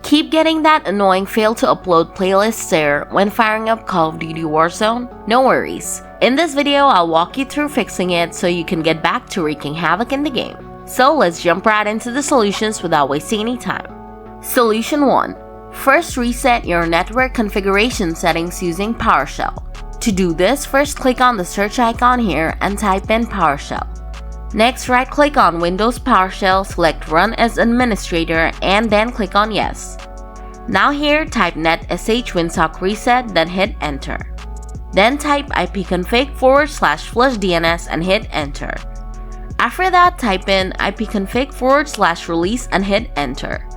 Keep getting that annoying fail to upload playlist error when firing up Call of Duty Warzone? No worries. In this video, I'll walk you through fixing it so you can get back to wreaking havoc in the game. So let's jump right into the solutions without wasting any time. Solution 1. First, reset your network configuration settings using PowerShell. To do this, first click on the search icon here and type in PowerShell. Next, right-click on Windows PowerShell, select Run as Administrator, and then click on Yes. Now here, type netsh winsock reset, then hit Enter. Then type ipconfig/flushdns and hit Enter. After that, type in ipconfig/release and hit Enter.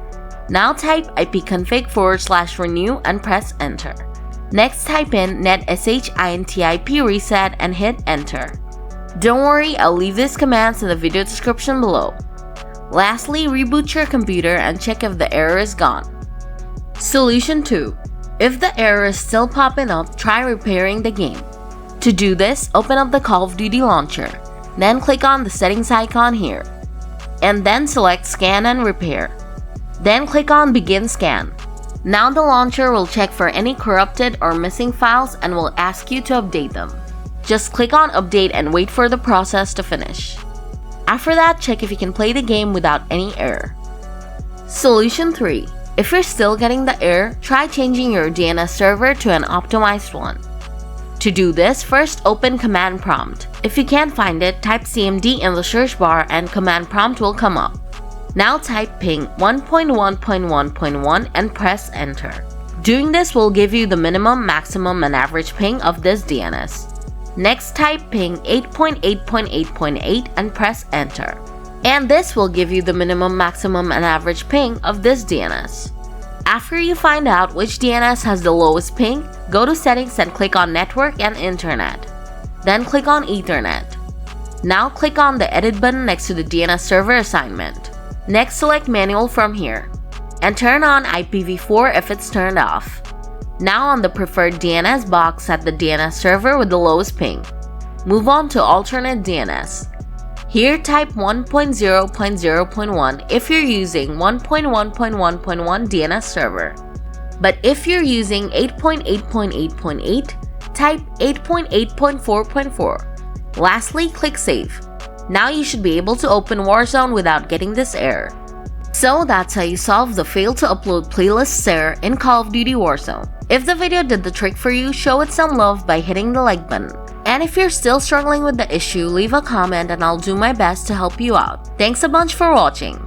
Now type ipconfig/renew and press Enter. Next, type in netsh intip reset and hit Enter. Don't worry, I'll leave these commands in the video description below. Lastly, reboot your computer and check if the error is gone. Solution 2. If the error is still popping up, try repairing the game. To do this, open up the Call of Duty launcher, then click on the settings icon here, and then select Scan and Repair. Then click on Begin Scan. Now the launcher will check for any corrupted or missing files and will ask you to update them. Just click on Update and wait for the process to finish. After that, check if you can play the game without any error. Solution 3. If you're still getting the error, try changing your DNS server to an optimized one. To do this, first open Command Prompt. If you can't find it, type CMD in the search bar and Command Prompt will come up. Now type ping 1.1.1.1 and press Enter. Doing this will give you the minimum, maximum, and average ping of this DNS. Next, type ping 8.8.8.8 and press Enter. And this will give you the minimum, maximum, and average ping of this DNS. After you find out which DNS has the lowest ping, go to Settings and click on Network and Internet. Then click on Ethernet. Now click on the Edit button next to the DNS server assignment. Next, select Manual from here and turn on IPv4 if it's turned off. Now on the preferred DNS box, set the DNS server with the lowest ping. Move on to alternate DNS. Here type 1.0.0.1 if you're using 1.1.1.1 DNS server. But if you're using 8.8.8.8, type 8.8.4.4. Lastly, click Save. Now you should be able to open Warzone without getting this error. So that's how you solve the fail to upload playlist error in Call of Duty Warzone. If the video did the trick for you, show it some love by hitting the like button. And if you're still struggling with the issue, leave a comment and I'll do my best to help you out. Thanks a bunch for watching.